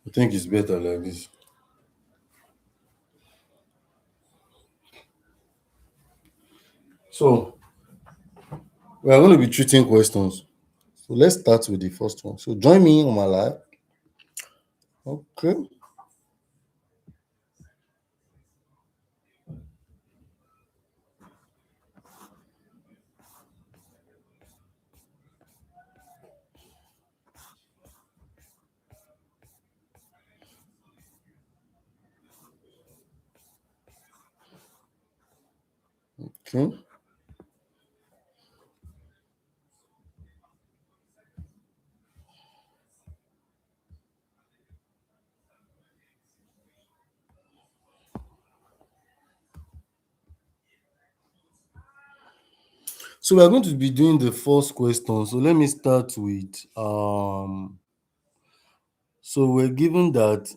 I think it's better like this. So we are going to be treating questions. So let's start with the first one. So join me on my live. Okay. Okay. So we are going to be doing the first question. So let me start with so we're given that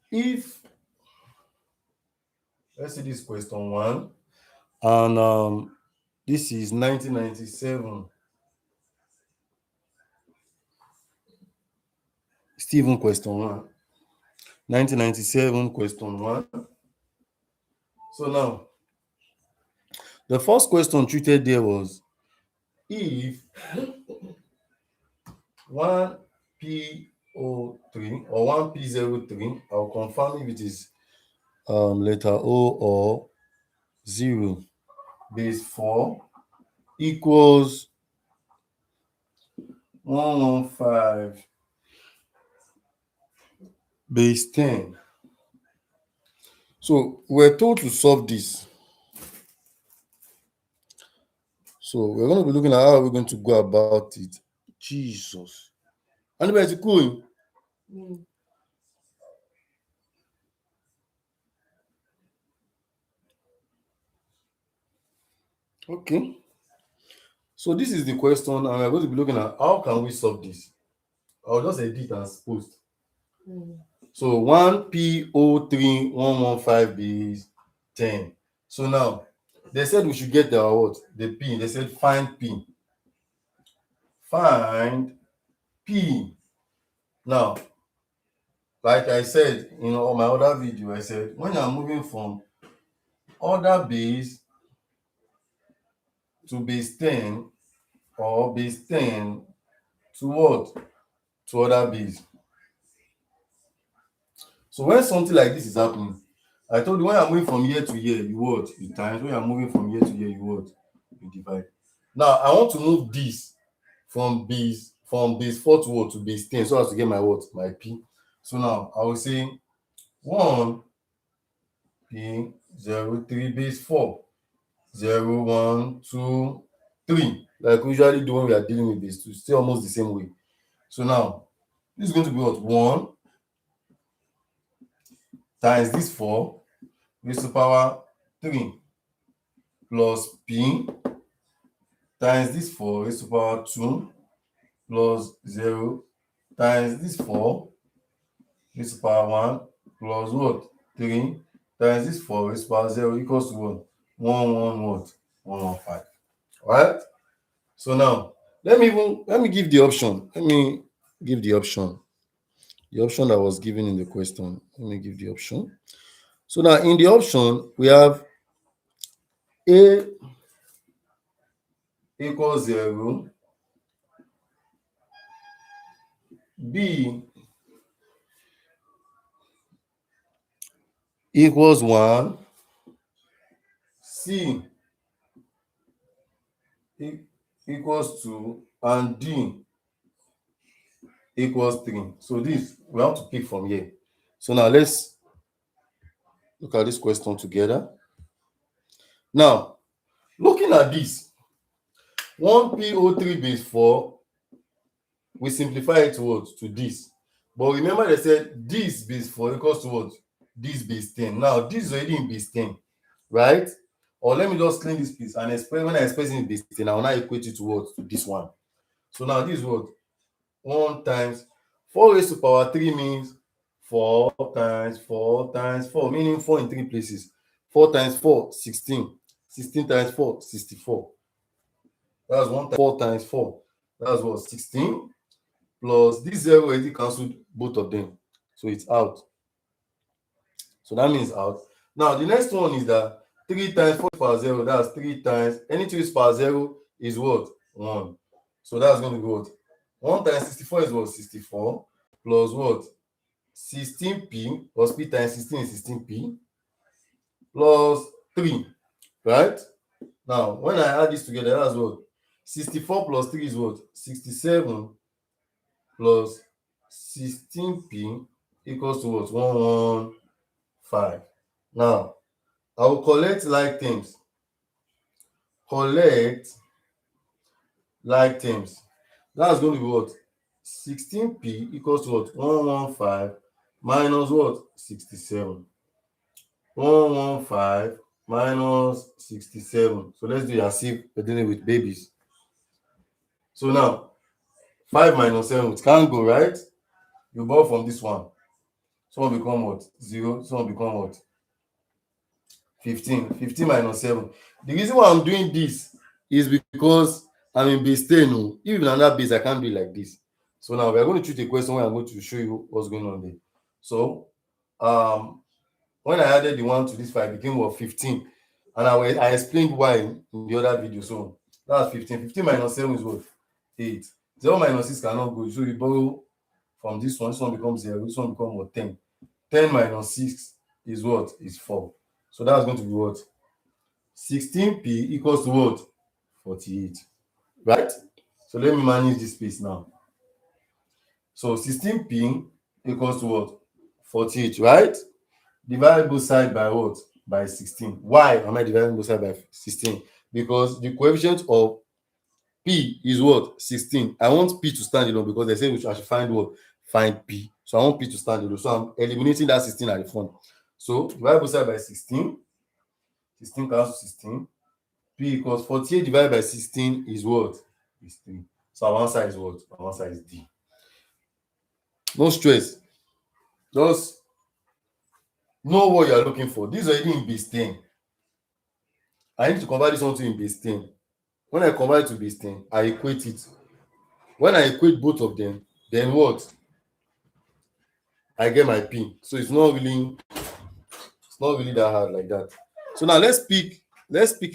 if, let's see this question one, and this is 1997. Stephen question one. 1997 question one. So now the first question treated there was if 1P03 or 1P03, I'll confirm if it is letter O or 0 base 4 equals 115 base 10. So we're told to solve this. So we're going to be looking at how we're going to go about it. Jesus. Anybody cool? Okay. So this is the question, and we're going to be looking at how can we solve this. I'll just edit and post. So 1P03 base 10. So now they said we should get the what? The P. They said find P. Find P. Now, like I said in all my other video, I said when you're moving from order base to base 10 or base 10 to what? To other base. So when something like this is happening, I told you when you're moving from year to year, you what? You times. When you're moving from year to year, you what? You divide. Now I want to move this from base 4 to what? To base 10, so as to get my what? My P. So now I will say 1P03 base 4. 0, 1, 2, 3. Like we usually do when we are dealing with base 2. Still almost the same way. So now this is going to be what? 1 times this 4 raised to power 3 plus P times this 4 raised to power 2 plus 0 times this 4 raised to power 1 plus what? 3 times this 4 raised to power 0 equals to what? 1, 1, what? 115. Right? So now let me give the option. Let me give the option. The option that was given in the question. Let me give the option. So now in the option, we have A equals 0, B equals 1, C equals 2, and D equals 3. So this, we have to pick from here. So now let's look at this question together. Now, looking at this, 1P03 base 4, we simplify it to what? To this. But remember they said this base 4 equals to what? This base 10. Now, this is already in base 10, right? Or let me just clean this piece and express, when I express in base 10, I will now equate it to what? To this one. So now this is what? 1 times 4 raised to power 3 means 4 times 4 times 4, meaning 4 in 3 places. 4 times 4, 16. 16 times 4, 64. That's 1 times 4 times 4. That's what? 16. plus this 0 already cancelled both of them, so it's out. So that means out. Now the next one is that 3 times 4 power 0, that's 3 times anything is power 0 is what? 1. So that's going to be what? 1 times 64 is what? 64 plus what? 16p plus p times 16 is 16p plus 3, right? Now when I add this together, that's what? 64 plus 3 is what? 67 plus 16p equals to what? 115. Now I will collect like terms. Collect like terms. That's going to be what? 16p equals to what? 115 minus what? 67. 115 minus 67. So let's do it as if we're dealing with babies. So now 5 minus 7, it can't go, right? You borrow from this one. So one become what? 0. So one become what? 15. 15 minus 7. The reason why I'm doing this is because I'm in base 10. If in another base, I can't do it like this. So now we're going to treat a question where I'm going to show you what's going on there. So when I added the 1 to this 5, it became what? 15. And I explained why in the other video. So that's 15. 15 minus 7 is what? 8. 0 minus 6 cannot go. So you borrow from this one becomes 0. This one becomes what? 10. 10 minus 6 is what? Is 4. So that's going to be what? 16p equals to what? 48. Right? So let me manage this space now. So 16p equals to what? 48, right? Divide both sides by what? By 16. Why am I dividing both sides by 16? Because the coefficient of p is what? 16. I want p to stand alone because they say I should find what? Find p. So I want p to stand alone. So I'm eliminating that 16 at the front. So divide both sides by 16. 16 cancels 16. P equals 48 divided by 16 is what? Is 3. So our answer is what? Our answer is D. No stress. Just know what you are looking for. This is already in base 10. I need to convert this one to in base 10. When I convert it to base 10, I equate it. When I equate both of them, then what? I get my P. So it's not really that hard like that. So now let's pick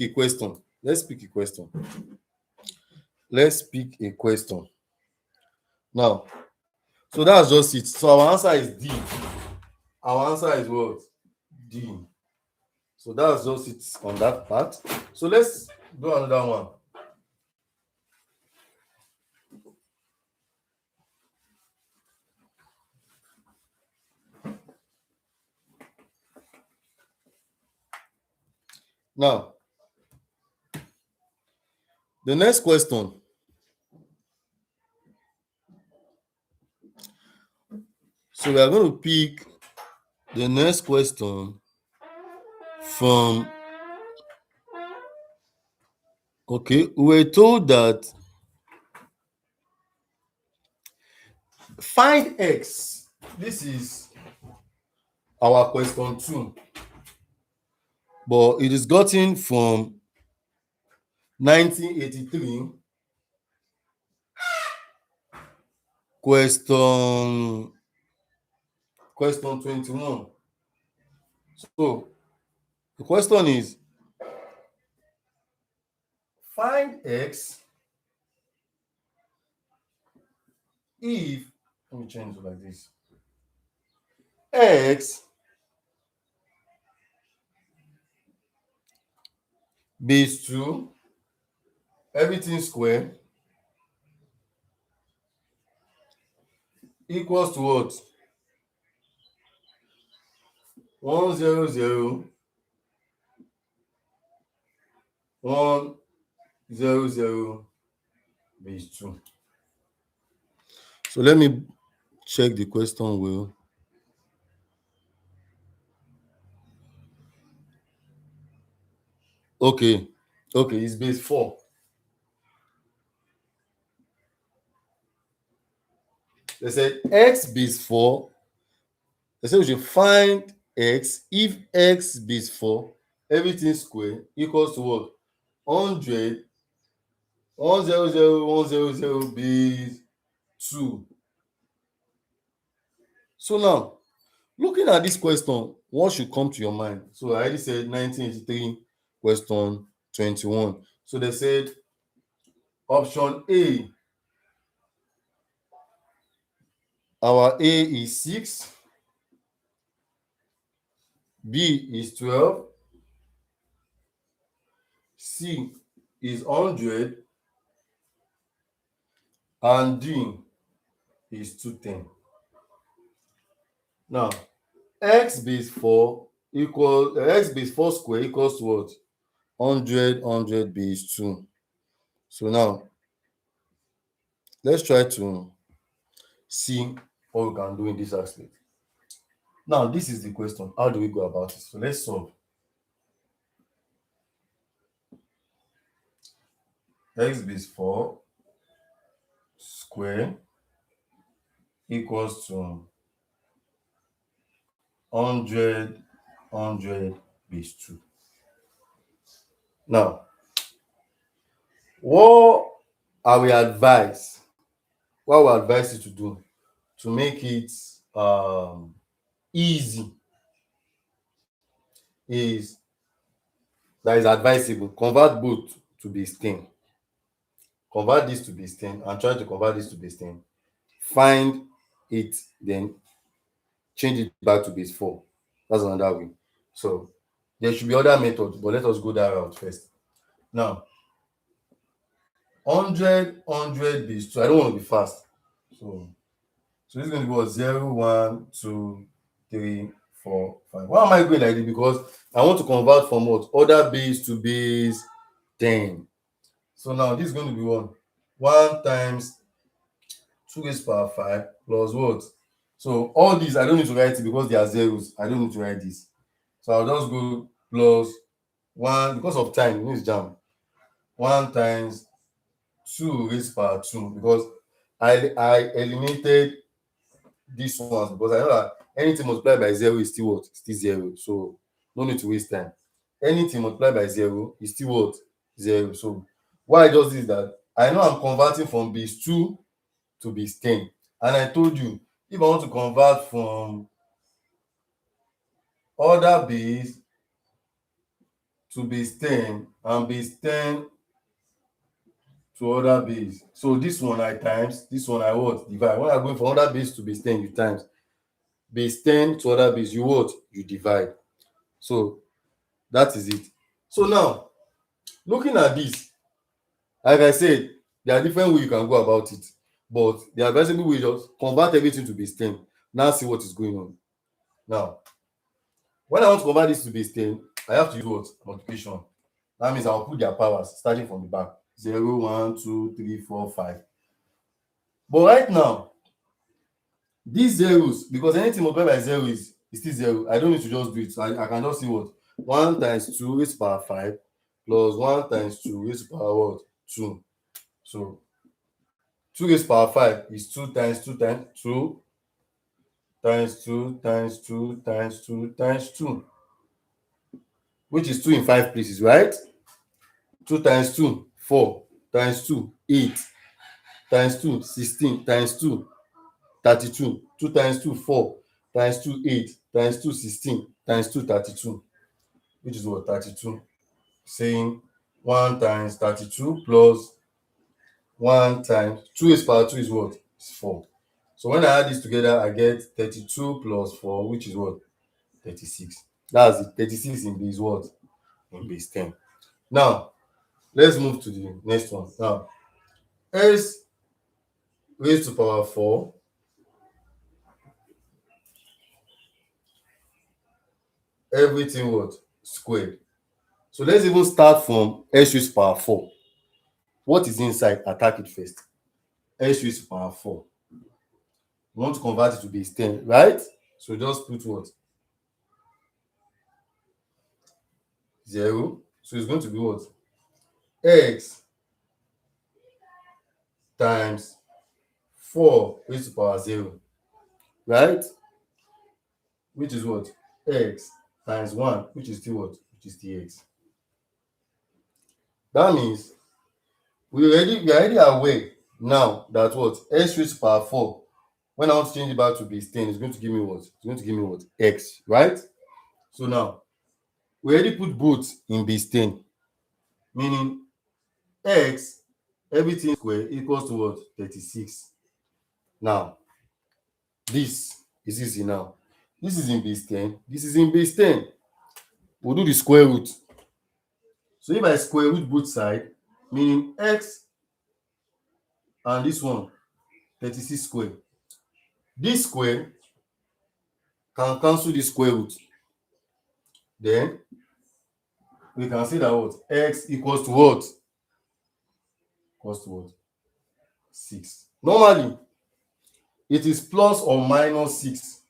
a question. Let's pick a question. Now, so that's just it. So our answer is D. Our answer is what? D. So that's just it on that part. So let's do another one. Now, the next question. So we are going to pick the next question from, okay, we were told that find x. This is our question 2, but it is gotten from 1983, question 21. So the question is, find x if, let me change it like this, x base 2 everything square equals to what? 100 100 base 2. So let me check the question well. Okay, it's base 4. They said x base 4. They said we should find x if x base 4 everything square equals to what? 100 100 base 2. So now, looking at this question, what should come to your mind? So I already said 1983, question 21. So they said option A, our A is 6, B is 12, C is 100, and D is 210. Now, x base 4 equals x base 4 square equals to what? 100 base 2. So now let's try to see what we can do in this aspect. Now, this is the question. How do we go about it? So let's solve. X base 4 square equals to 100 base 2. Now, what I will advise, what I will advise you to do to make it easy is that is advisable. Convert both to base 10. Convert this to base 10 and try to convert this to base 10. Find it, then change it back to base 4. That's another way. So there should be other methods, but let us go that route first. Now, 100 base 2. I don't want to be fast. So this is going to be what? 0, 1, 2, 3, 4, 5. Why am I going like this? Because I want to convert from what? Other base to base 10. So now this is going to be 1 times 2 raised power 5 plus what? So all these, I don't need to write it because they are zeros. I don't need to write this. So I'll just go plus 1, because of time, this JAMB. 1 times 2 raised power 2, because I eliminated this one because I know that anything multiplied by 0 is still what? Still 0. So no need to waste time. Anything multiplied by 0 is still what? 0. So why I just did that, I know I'm converting from base 2 to base 10. And I told you, if I want to convert from other base to base 10 and base 10 to other base, so this one I times, this one I what? Divide. When I go from other base to base 10, you times. Base 10 to other base, you what? You divide. So that is it. So now, looking at this, like I said, there are different ways you can go about it, but the advisable way is just convert everything to base 10. Now see what is going on. Now, when I want to convert this to base 10, I have to use what? Multiplication. That means I'll put their powers starting from the back. 0, 1, 2, 3, 4, 5. But right now, these zeros, because anything multiplied by 0 is still 0. I don't need to just do it. So I can just see what? 1 times 2 raised to power 5 plus 1 times 2 raised to power what? 2. So 2 raised to power 5 is 2 times 2 times 2 times 2 times 2 times 2 times 2, which is 2 in 5 places, right? 2 times 2, 4, times 2, 8, times 2, 16, times 2, 32, 2 times 2, 4, times 2, 8, times 2, 16, times 2, 32, which is what? 32. Saying 1 times 32 plus 1 times 2 raised to power 2 is what? It's 4. So when I add this together, I get 32 plus 4, which is what? 36. That's it. 36 in base what? In base 10. Now, let's move to the next one. Now, s raised to power 4 everything what? Squared. So let's even start from s raised to power 4. What is inside? Attack it first. S raised to power 4. We want to convert it to base 10, right? So just put what? 0. So it's going to be what? X times 4 raised to power 0, right? Which is what? X times 1, which is still what? Which is the x. That means we are already aware now that what? S raised to power 4 When I want to change it back to base 10, it's going to give me what? It's going to give me what? X, right? So now, we already put both in base 10, meaning x, everything square equals to what? 36. Now, this is easy now. This is in base 10. This is in base 10. We'll do the square root. So if I square root both sides, meaning x and this one, 36 square. This square can cancel the square root. Then we can say that what? X equals to what? Equals to what? 6. Normally, it is plus or minus 6.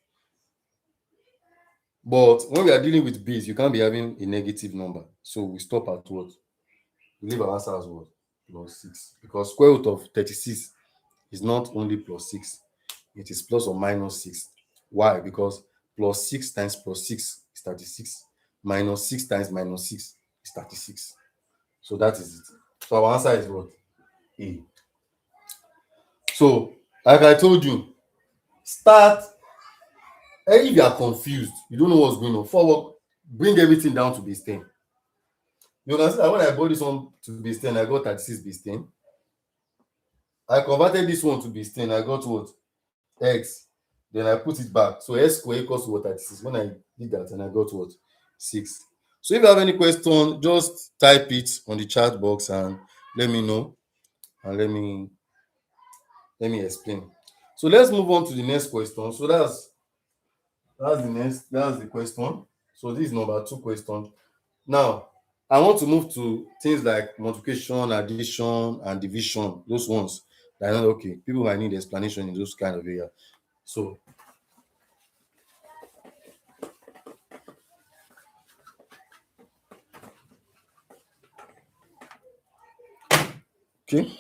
But when we are dealing with base, you can't be having a negative number. So we stop at what? We leave our answer as what? Plus 6. Because square root of 36 is not only plus 6. It is plus or minus 6. Why? Because plus 6 times plus 6 is 36. Minus 6 times minus 6 is 36. So that is it. So our answer is what? A. So, like I told you, start. If you are confused, you don't know what's going on, forward, bring everything down to base 10. You can see that when I brought this one to base 10, I got 36 base 10. I converted this one to base 10, I got what? X. Then I put it back. So x square equals to what? 36. When I did that, and I got what? 6. So if you have any question, just type it on the chat box and let me know. And let me explain. So let's move on to the next question. So that's the question. So this is number 2 question. Now I want to move to things like multiplication, addition, and division. Those ones that I know, okay, people might need explanation in those kind of areas. So okay.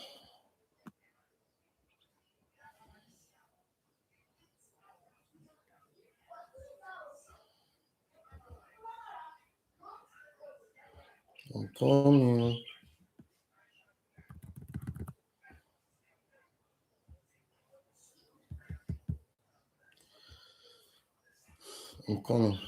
I'm coming. I'm coming.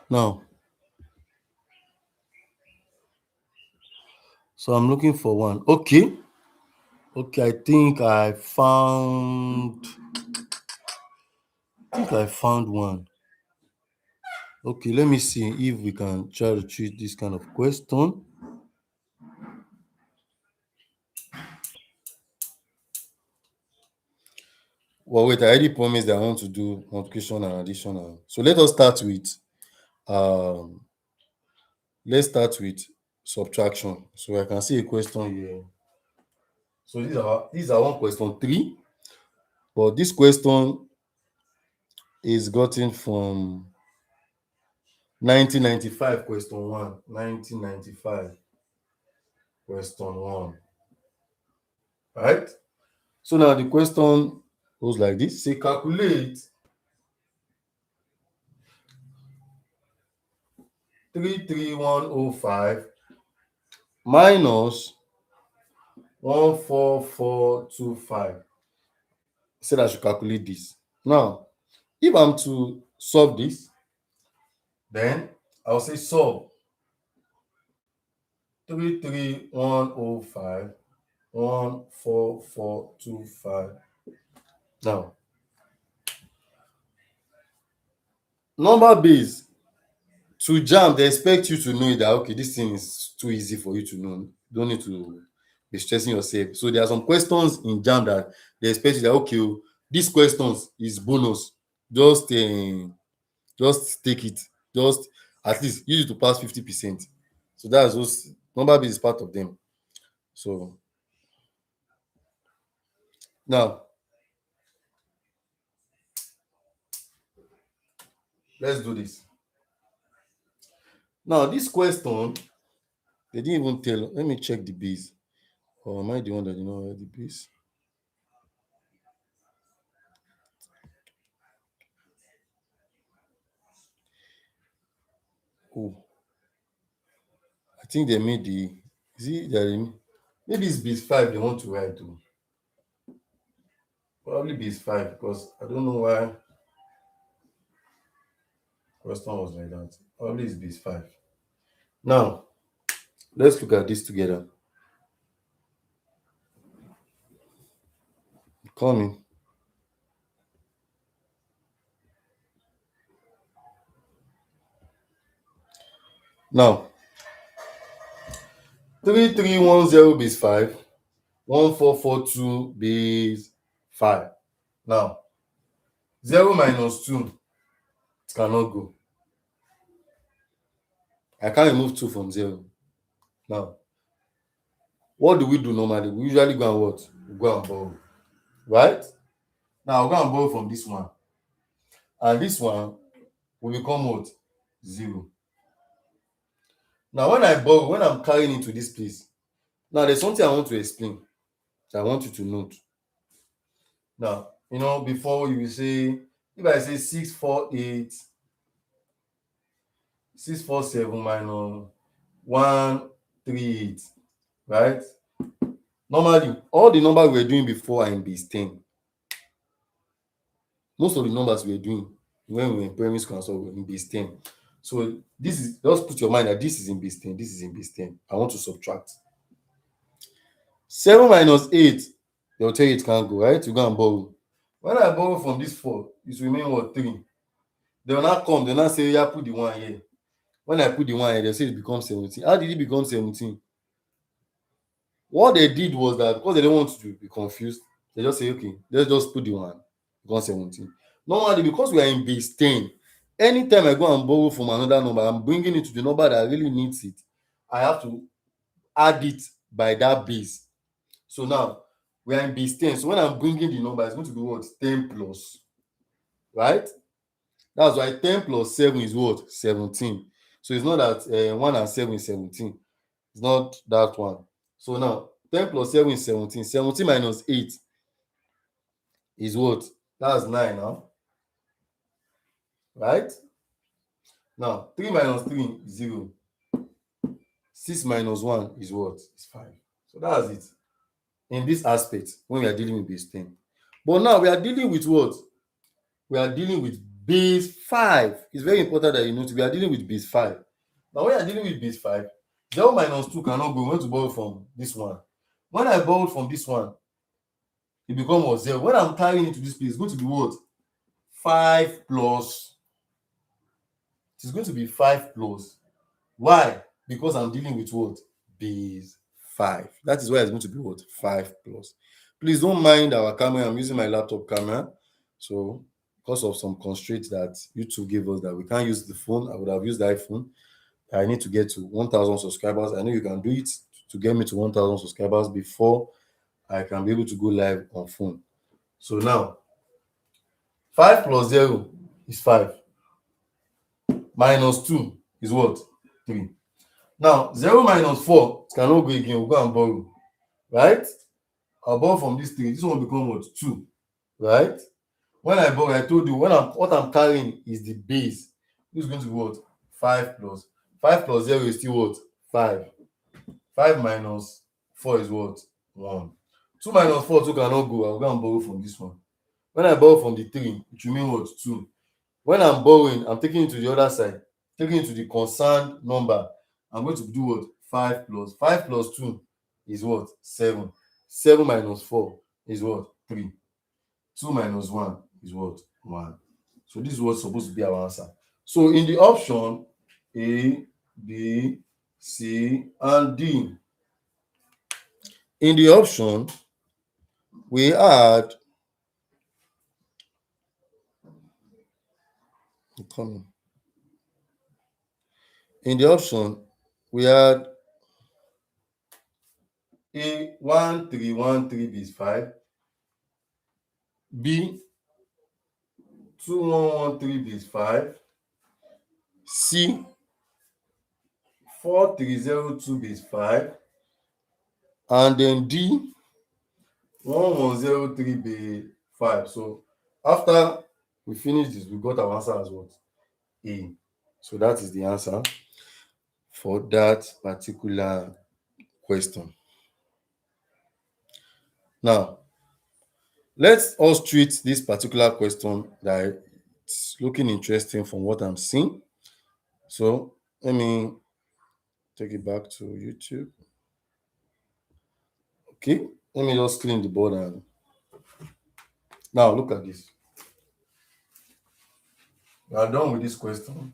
Now, so I'm looking for one. Okay. Okay, I think I found one. Okay, let me see if we can try to treat this kind of question. Well, wait, I already promised that I want to do multiplication and addition. So um let's start with subtraction. So I can see a question here. So these are one question 3, but this question is gotten from 1995 question 1. 1995 question 1. Right? So now the question goes like this. Say calculate 33105 minus 14425. Said I should calculate this. Now, if I'm to solve this, then I'll say solve 33105 14425. Now, number base to JAMB, they expect you to know that okay, this thing is too easy for you to know. You don't need to be stressing yourself. So there are some questions in JAMB that they expect you that okay, these questions is bonus. Just take it. Just at least use it to pass 50%. So that's those number base is part of them. So now let's do this. Now this question, they didn't even tell. Let me check the base. Or am I the one that did not write the base? think they made the, maybe it's base 5 they want to write to. Probably base 5 because I don't know why question was like that. Probably it's base 5. Now, let's look at this together. Coming. Now, 3310 base 5, 1442 base 5. Now, 0 minus 2, it cannot go. I can't remove 2 from 0. Now, what do we do normally? We usually go and what? We go and borrow. Right? Now, I'll go and borrow from this one. And this one will become what? 0. Now, when I borrow, when I'm carrying into this place, now there's something I want to explain that I want you to note. Now, before you will say, if I say 648, 647 minus 138, right? Normally, all the numbers we were doing before are in base 10. Most of the numbers we were doing when we were in primary school and so were in base 10. So this is, just put your mind that this is in base 10, this is in base 10. I want to subtract. 7 minus 8, they'll tell you it can't go, right? You go and borrow. When I borrow from this 4, it will remain what? 3. They will not come, they will not say, yeah, put the 1 here. When I put the 1 here, they'll say it becomes 17. How did it become 17? What they did was that because they don't want to be confused, they just say, okay, let's just put the 1, become 17. Normally, because we are in base 10, anytime I go and borrow from another number, I'm bringing it to the number that really needs it. I have to add it by that base. So now, we are in base 10. So when I'm bringing the number, it's going to be what? 10 plus. Right? That's why 10 plus 7 is what? 17. So it's not that 1 and 7 is 17. It's not that one. So now, 10 plus 7 is 17. 17 minus 8 is what? That's 9 now. Right? Now, 3 minus 3 is 0. 6 minus 1 is what? It's 5. So that's it. In this aspect, when we are dealing with base 10. But now we are dealing with what? We are dealing with base 5. It's very important that you note we are dealing with base 5. Now, when you are dealing with base 5, 0 minus 2 cannot go. We want to borrow from this one. When I borrow from this one, it becomes what? 0. When I'm carrying it to this place, it's going to be what? 5 plus. It is going to be 5 plus. Why? Because I'm dealing with what? Base 5. That is why it's going to be what? 5 plus. Please don't mind our camera. I'm using my laptop camera. So, because of some constraints that YouTube gave us that we can't use the phone, I would have used the iPhone. I need to get to 1,000 subscribers. I know you can do it to get me to 1,000 subscribers before I can be able to go live on phone. So now, 5 plus 0 is 5. Minus 2 is what? 3. Now, 0 minus 4 cannot go again. We'll go and borrow. Right? I'll borrow from this 3. This one will become what? 2. Right? When I borrow, I told you what I'm carrying is the base. This is going to be what? 5 plus. 5 plus 0 is still what? 5. 5 minus 4 is what? 1. 2 minus 4 2 cannot go. I'll go and borrow from this one. When I borrow from the 3, it will mean what? 2. When I'm borrowing, I'm taking it to the other side, taking it to the concerned number. I'm going to do what? 5 plus. 5 plus 2 is what? 7. 7 minus 4 is what? 3. 2 minus 1 is what? 1. So this is what's supposed to be our answer. So in the option A, B, C, and D, in the option, we had A 1313 base 5, B 2113 base 5, C 4302 base 5, and then D 1103 base 5. So after we finish this, we got our answer as what? A. So that is the answer. for that particular question. Now, let's us treat this particular question that it's looking interesting from what I'm seeing. So let me take it back to YouTube. Okay, let me just clean the board and now look at this. We are done with this question.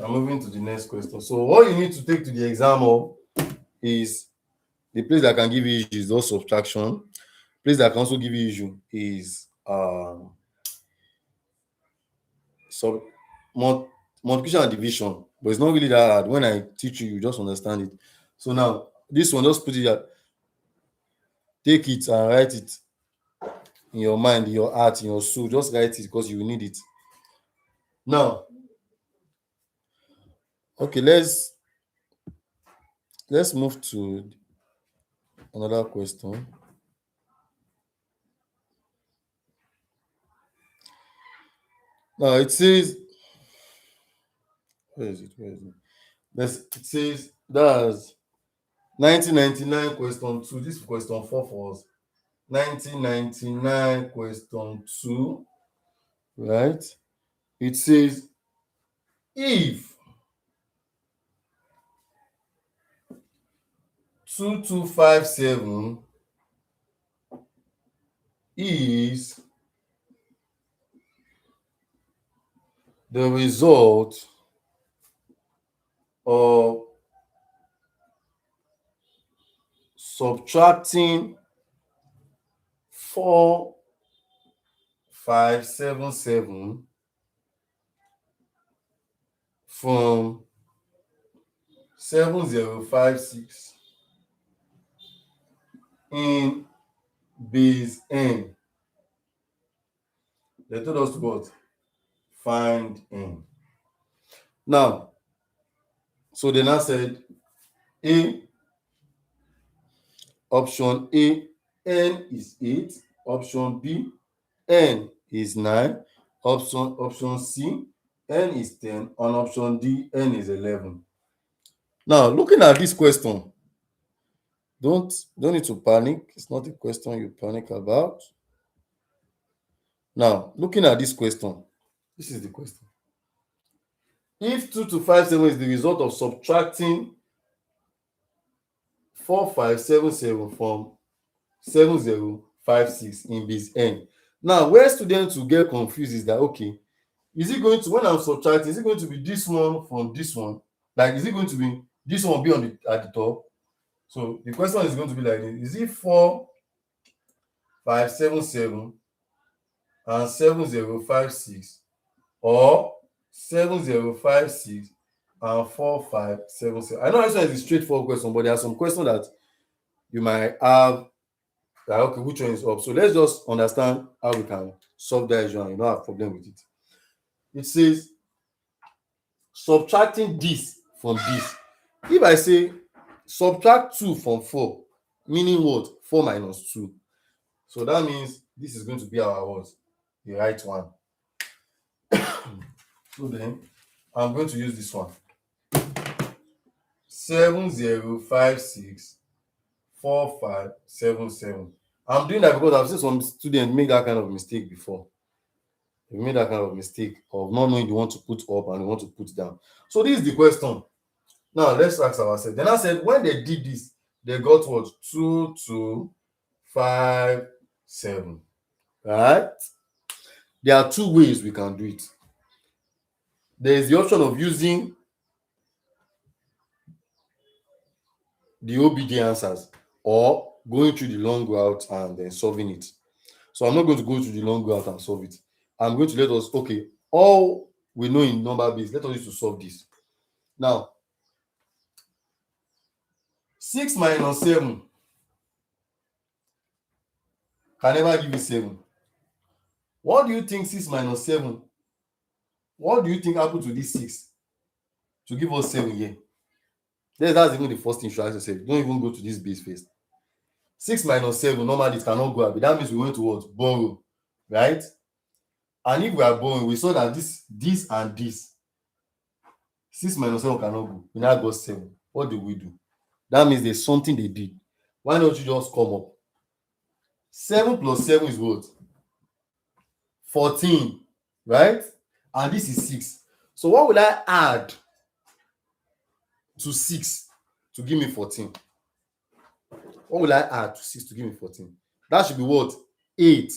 I'm moving to the next question. So what you need to take to the exam is the place that can give you issue is those subtraction. Place that can also give you issue is sub multiplication and division, but it's not really that hard. When I teach you, you just understand it. So now this one, just put it at, take it and write it in your mind, in your heart, in your soul. Just write it because you will need it. Now, okay, let's move to another question. Now it says, where is it? It says that's 1999 question 2. This is question 4 for us. 1999 question 2, right? It says if 2257 is the result of subtracting 4577 from 7056 in base n. They told us to what? Find n. Now, so they now said option A, n is 8. Option B, n is 9. Option C, n is 10. On option D, n is 11. Now, looking at this question, don't need to panic. It's not a question you panic about. Now, looking at this question, this is the question. If 2257 is the result of subtracting 4577 from 7056 in base n. Now, where students will get confused is that, okay, is it going to, when I'm subtracting, is it going to be this one from this one? Like, is it going to be this one be at the top? So the question is going to be like this: is it 4577 and 7056, or 7056 and 4577? I know this one is a straightforward question, but there are some questions that you might have that, okay, which one is up? So let's just understand how we can solve that issue and you don't have a problem with it. It says subtracting this from this. If I say subtract 2 from 4, meaning what? 4 minus 2. So that means this is going to be our what? The right one. So then I'm going to use this one. 7056 4577. I'm doing that because I've seen some students make that kind of mistake before. They made that kind of mistake of not knowing you want to put up and you want to put down. So this is the question. Now let's ask ourselves. Then I said when they did this, they got what? 2257. Right? There are two ways we can do it. There is the option of using the OBJ answers or going through the long route and then solving it. So I'm not going to go through the long route and solve it. I'm going to let us, okay, all we know in number base, let us use to solve this. Now, 6 minus 7 can never give you 7. What do you think 6 minus 7? What do you think happened to this 6 to give us 7 here? That's even the first thing you should ask yourself. Don't even go to this base first. 6 minus 7, normally it cannot go up. That means we went to what? Borrow, right? And if we are borrowing, we saw that this and this 6 minus 7 cannot go. We now got 7. What do we do? That means there's something they did. Why don't you just come up? 7 plus 7 is what? 14, right? And this is 6. So what will I add to 6 to give me 14? What will I add to 6 to give me 14? That should be what? 8.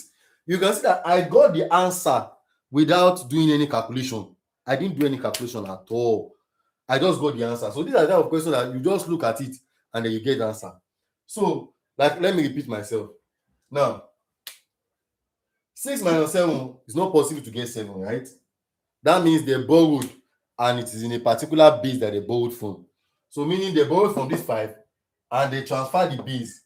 You can see that I got the answer without doing any calculation. I didn't do any calculation at all. I just got the answer. So these are the type of questions that you just look at it and then you get the answer. So, like, let me repeat myself. Now, 6 minus 7 is not possible to get 7, right? That means they borrowed and it is in a particular base that they borrowed from. So meaning they borrowed from this 5 and they transfer the base,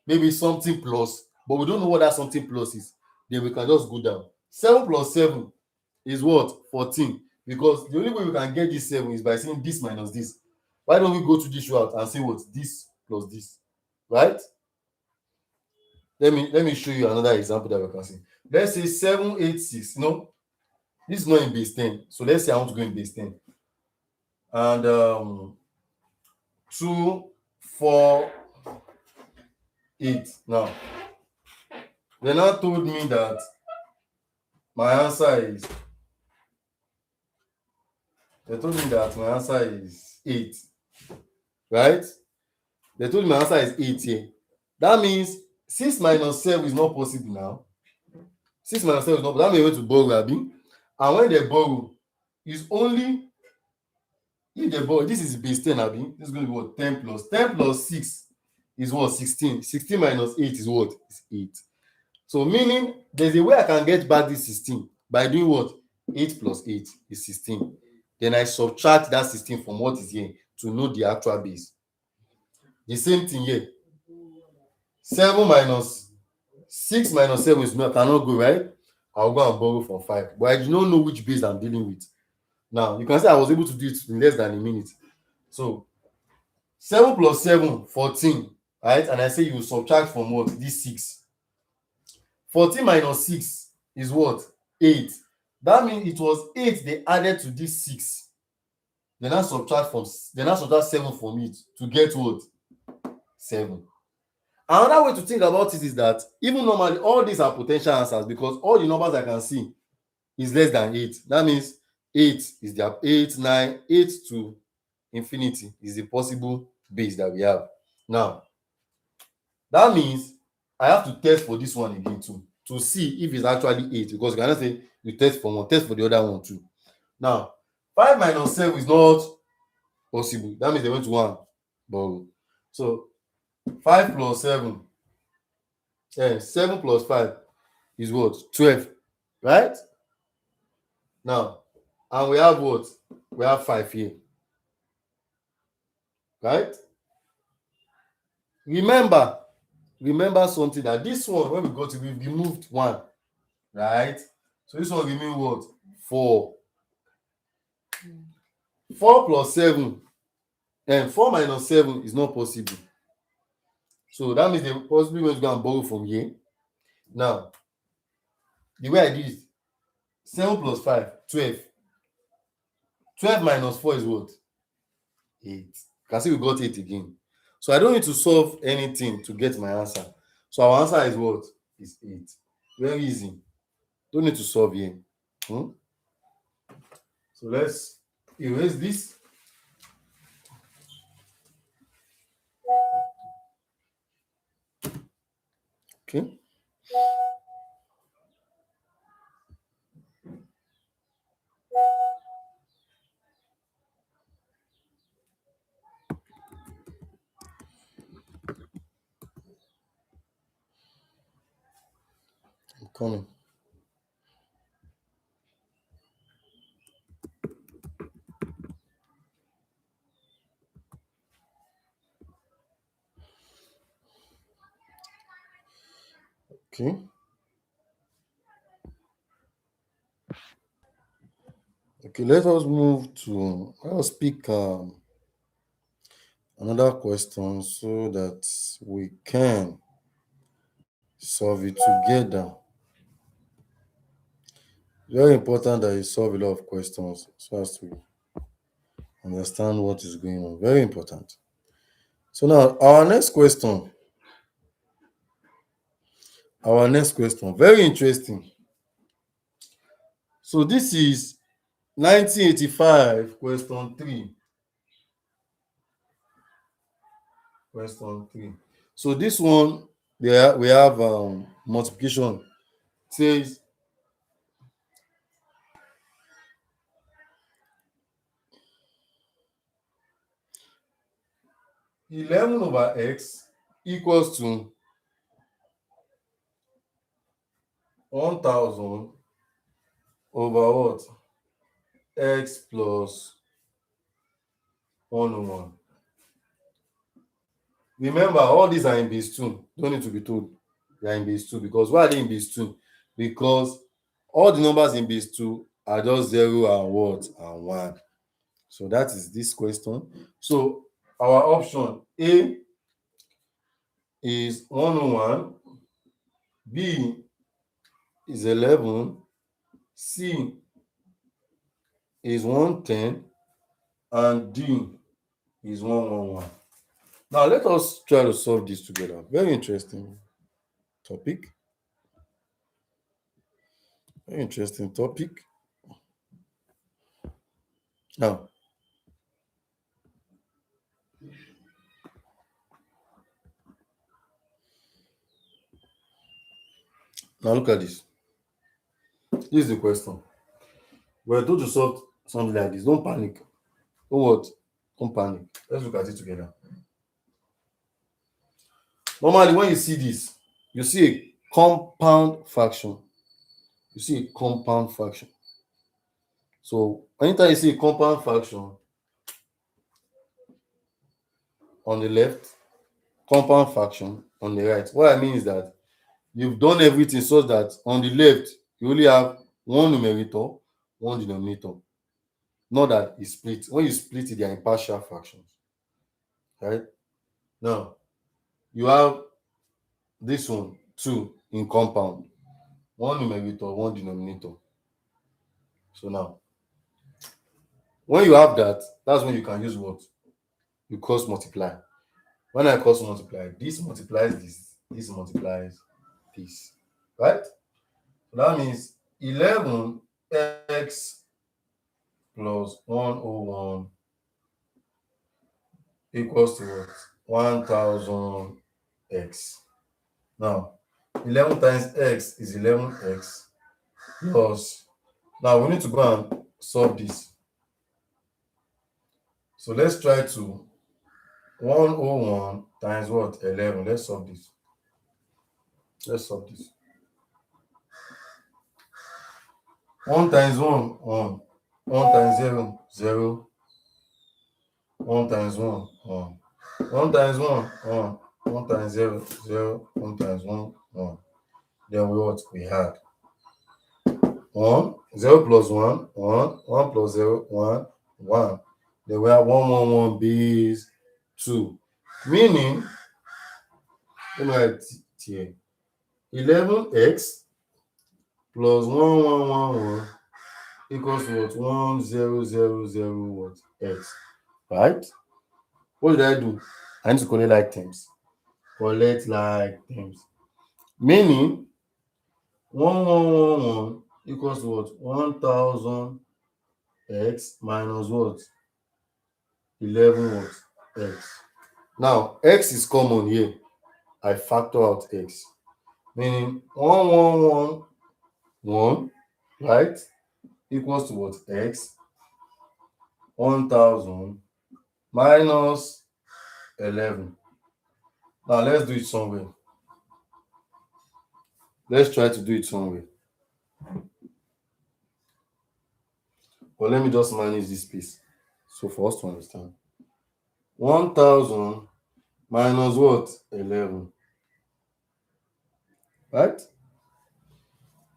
maybe something plus, but we don't know what that something plus is. Then we can just go down. 7 plus 7 is what? 14. Because the only way we can get this 7 is by saying this minus this. Why don't we go to this route and say what? This plus this, right? Let me show you another example that we can see. Let's say 7, 8, 6. No, this is not in base 10. So let's say I want to go in base 10. And 2, 4, 8. Now, they now told me that my answer is, they told me that my answer is 8, right? They told me my answer is 8 here. That means 6 minus 7 is not possible now. 6 minus 7 is not possible. That means we went to borrow, Abi. And when they borrow, it's only if they borrow. This is base 10, Abi. This is going to be what? 10 plus 10 plus 6 is what? 16. 16 minus 8 is what? Is 8. So meaning there's a way I can get back this 16 by doing what? 8 plus 8 is 16. Then I subtract that 16 from what is here to know the actual base. The same thing here. 7 minus 6 minus 7 is not, cannot go, right? I'll go and borrow from 5. But I do not know which base I'm dealing with. Now, you can say I was able to do it in less than a minute. So, 7 plus 7, 14, right? And I say you subtract from what? This 6. 14 minus 6 is what? 8. That means it was 8 they added to this 6. Then I subtract 7 from it to get what? 7. Another way to think about it is that even normally all these are potential answers because all the numbers I can see is less than 8. That means 8 is the 8, 9, 8 to infinity is the possible base that we have. Now, that means I have to test for this one again too to see if it's actually 8 because you cannot say you test for one, test for the other one too. Now, 5 minus 7 is not possible. That means they went to 1 borrow. So 5 plus 7, 7 plus 5 is what? 12, right? Now, and we have what? We have 5 here, right? Remember something that this one, when we got it, we removed 1, right? So this one remain what? 4. 4 plus 7, and 4 minus 7 is not possible. So that means they possibly going to go and borrow from here. Now, the way I did it, 7 plus 5, 12. 12 minus 4 is what? 8. You can see we got 8 again. So I don't need to solve anything to get my answer. So our answer is what? Is 8. Very easy. Don't need to solve here. So let's erase this. Okay. I'm coming. Okay. Okay, let us move to, I'll pick another question so that we can solve it together. Very important that you solve a lot of questions so as to understand what is going on. Very important. So now our next question. Very interesting. So this is 1985 question 3. Question 3. So this one we have multiplication. It says 11 over x equals to 1000 over what? X plus 101. Remember, all these are in base 2. Don't need to be told they are in base 2. Because why are they in base 2? Because all the numbers in base 2 are just 0 and what? And 1. So that is this question. So our option A is 101, B is 11, C is 110, and D is 111. Now let us try to solve this together. Very interesting topic. Very interesting topic. Now look at this. This is the question. We're told to solve something like this. Don't panic. Don't panic. Let's look at it together. Normally, when you see this, you see a compound fraction. You see a compound fraction. So anytime you see a compound fraction on the left, compound fraction on the right, what I mean is that you've done everything so that on the left you only have one numerator, one denominator. Not that it's split. When you split it, they are in partial fractions. Right? Now you have this one 2 in compound, one numerator, one denominator. So now when you have that, that's when you can use what? You cross multiply. When I cross multiply, this multiplies this multiplies this. Right? So that means 11x plus 101 equals to what? 1000x. Now 11 times x is 11x plus, now we need to go and solve this. So let's try to 101 times what? 11. Let's solve this. 1 times 1, 1. 1 times 0, 0. 1 times 1, 1. 1 times 1, 1. 1 times 0, 0. 1 times 1, 1. Then we had 1, 0 plus 1, 1. 1 plus 0, 1, 1. Then we have 111 base 2. Meaning, let me write it here. 11x plus 1111 equals to what? 1000 what? X. Right? What did I do? I need to collect like terms. Collect like terms. Meaning 1111 equals to what? 1000 x minus what? 11 what? X. Now x is common here. I factor out x. Meaning 1111, right? Equals to what? X. 1000 minus 11. Now let's do it somewhere. Let's try to do it somewhere. But let me just manage this piece. So for us to understand. 1000 minus what? 11. Right?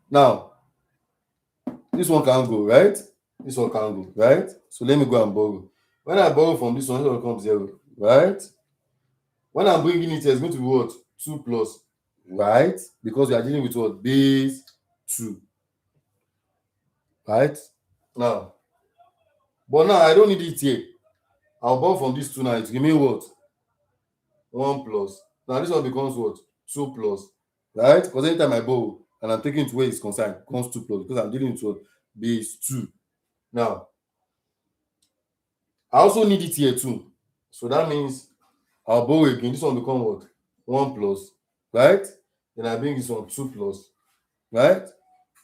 Now, this one can go, right? This one can go, right? So let me go and borrow. When I borrow from this one, it will come 0, right? When I'm bringing it, it's going to be what? 2 plus, right? Because we are dealing with what? Base 2. Right? Now, but now I don't need it here. I'll borrow from this 2 now. It remain what? 1 plus. Now this one becomes what? 2 plus. Right? Because anytime I borrow and I'm taking it where it's concerned, it becomes 2 plus because I'm dealing with what? Base 2. Now, I also need it here too. So that means I'll borrow again. This one become what? 1 plus. Right? Then I bring this one 2 plus. Right?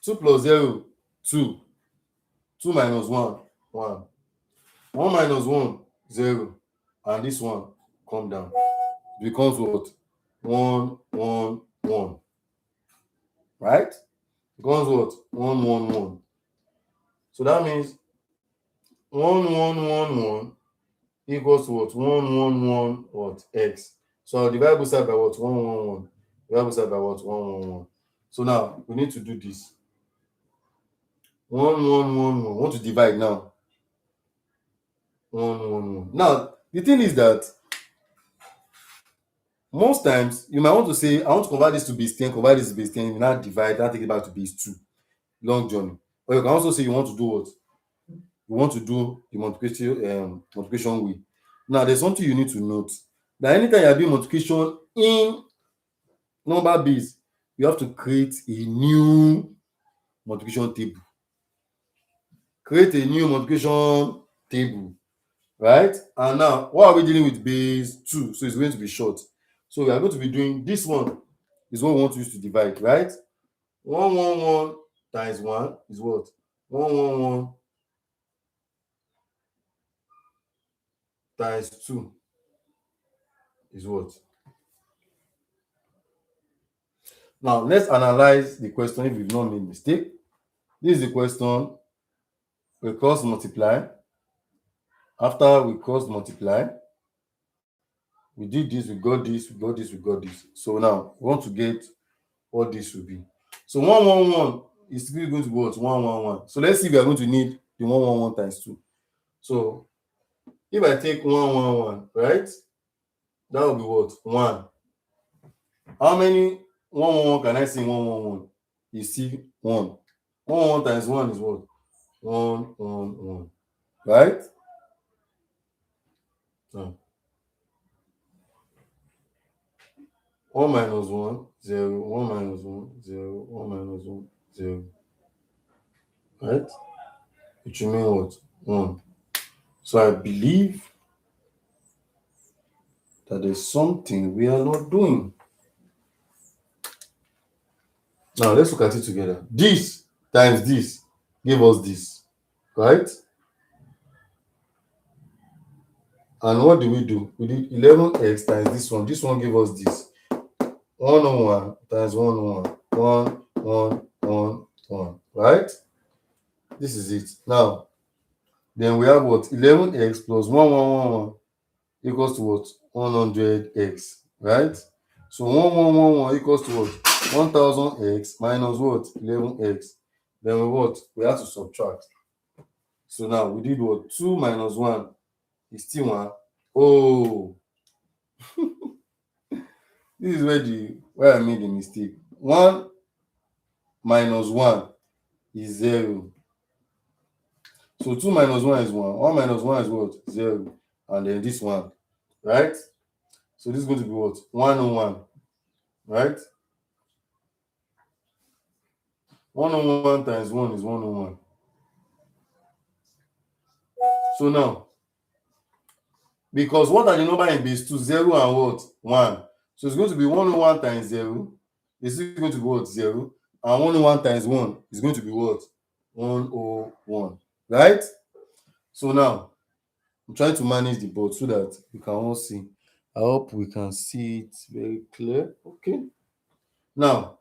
2 plus 0, 2. 2 minus 1, 1. 1 minus 1, 0. And this one come down. It becomes what? 1, 1, 1. Right? It becomes what? 1, 1, 1. So that means 1, 1, 1, 1 equals to what? 1, 1, 1, what? X. So I'll divide both sides by what? 1, 1, 1. Divide both sides by what? 1, 1, 1. So now we need to do this. 1, 1, 1, 1. I want to divide now. 1, 1, 1. Now, the thing is that most times you might want to say, I want to convert this to base 10, convert this to base 10, you now divide, now take it back to base 2. Long journey. Or you can also say you want to do what? You want to do the multiplication way. Now, there's something you need to note. That anytime you are doing multiplication in number base, you have to create a new multiplication table. Create a new multiplication table, right? And now, what are we dealing with? Base 2, so it's going to be short. So we are going to be doing this one is what we want to use to divide, right? 1, 1, 1 times 1 is what? 1, 1, 1 times 2 is what? Now, let's analyze the question if we've not made mistake. This is the question. We cross multiply. After we cross multiply, we did this, we got this, we got this, we got this. So now we want to get what this will be. So 1, 1, 1 is still going to be what? 1, 1, 1. So let's see if we are going to need the 1, 1, 1 times 2. So if I take 1, 1, 1, right? That will be what? 1. How many 1, 1, 1 can I see? 1, 1, 1. You see 1. 1, 1 times 1 is what? 1, 1, 1. Right? Now, 1 minus 1, 0. 1 minus 1, 0. 1 minus 1, 0. Right? It remains what? 1. So I believe that there's something we are not doing. Now let's look at it together. This times this give us this, right? And what do? We did 11x times this one. This one gave us this. 101 times 101. 1, 1, 1, 1. Right? This is it. Now, then we have what? 11x plus 1, 1, 1, 1 equals to what? 100x. Right? So 1, 1, 1, 1 equals to what? 1000x minus what? 11x. Then we what? We have to subtract. So now we did what? 2 minus 1 is still 1. Oh, this is where I made a mistake. 1 minus 1 is 0. So 2 minus 1 is 1. 1 minus 1 is what? 0. And then this one, right? So this is going to be what? 101, right? 101 times 1 is 101. So now, because what are the number in base 2? 0 and what? 1. So it's going to be 101 times 0. It's going to be what? 0. And 101 times 1 is going to be what? 101. Right? So now, I'm trying to manage the board so that we can all see. I hope we can see it very clear. Okay. Now,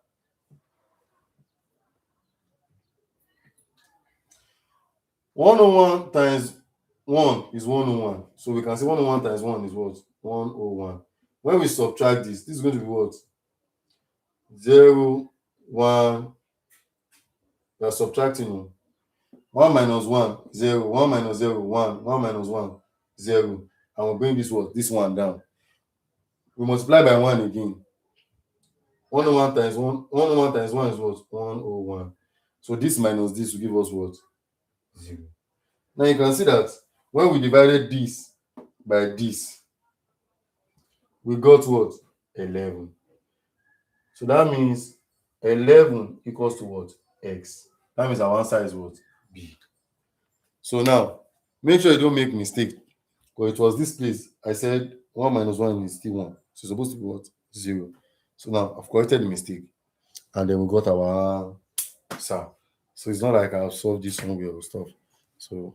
101 times 1 is 101. So we can say 101 times 1 is what? 101. When we subtract this is going to be what? 0, 1. We are subtracting 1 minus 1, 0. 1 minus 0, 1. 1 minus 1, 0. And we'll bring this what? This one down. We multiply by 1 again. 101 times 1. 101 times 1 is what? 101. So this minus this will give us what? 0. Now you can see that when we divided this by this, we got what? 11. So that means 11 equals to what? X. That means our answer is what? B. So now, make sure you don't make mistake. Because it was this place. I said 1 minus 1 is still 1. So it's supposed to be what? 0. So now I've corrected the mistake. And then we got our answer. So it's not like I've solved this one way or stuff. So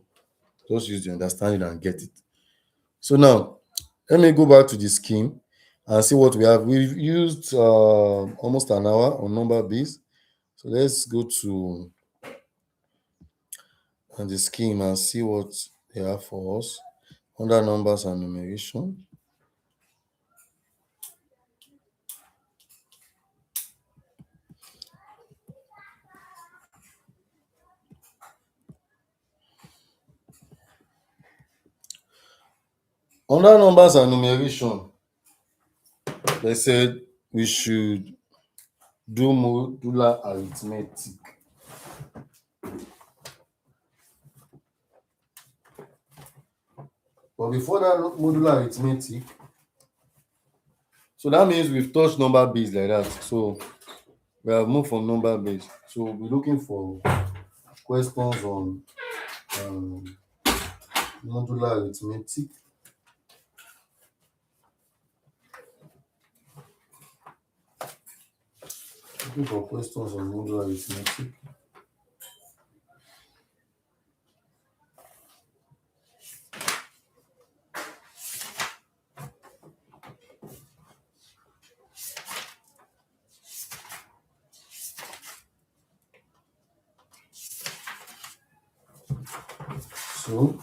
just use the understanding and get it. So now, let me go back to the scheme and see what we have. We've used almost an hour on number base. So let's go to the scheme and see what they have for us under numbers and numeration. Under numbers and numeration, they said we should do modular arithmetic. But before that modular arithmetic, so that means we've touched number base like that. So we have moved from number base. So we'll be looking for questions on modular arithmetic. Looking for questions on modular arithmetic. So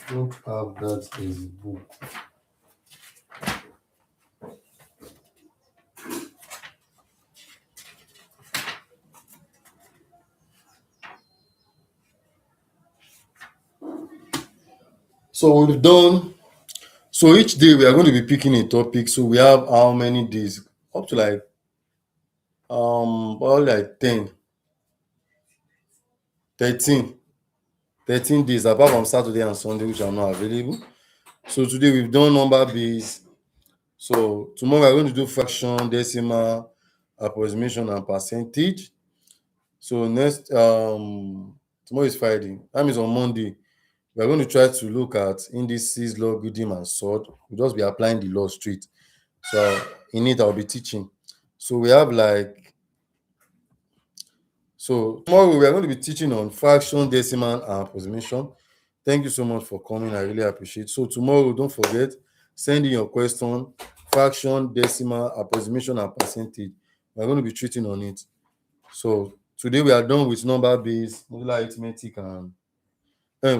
don't have that as a book. So we've done. So each day we are going to be picking a topic. So we have how many days? Up to like about like 10, 13 days apart from Saturday and Sunday, which are not available. So today we've done number base. So tomorrow we're going to do fraction, decimal, approximation, and percentage. So next tomorrow is Friday. That means on Monday we're going to try to look at indices, logarithm, and sort. We'll just be applying the law straight. So in it I'll be teaching. So we have like, so tomorrow we are going to be teaching on fraction, decimal, and approximation. Thank you so much for coming. I really appreciate it. So tomorrow, don't forget, send in your question, fraction, decimal, approximation, and percentage. We're going to be treating on it. So today we are done with number base, modular arithmetic, and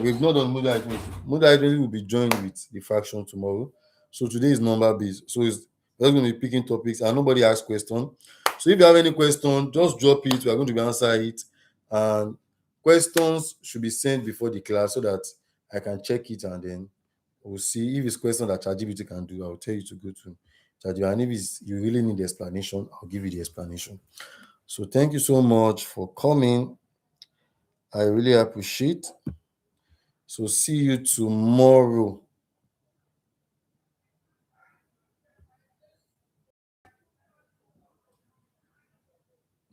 we've not done modular arithmetic. Modular arithmetic will be joined with the fraction tomorrow. So today is number base. So we're going to be picking topics and nobody asks question. So if you have any question, just drop it. We are going to be answer it. And questions should be sent before the class so that I can check it and then we'll see if it's question that ChatGPT can do. I'll tell you to go to ChatGPT. And if you really need the explanation, I'll give you the explanation. So thank you so much for coming. I really appreciate. So see you tomorrow.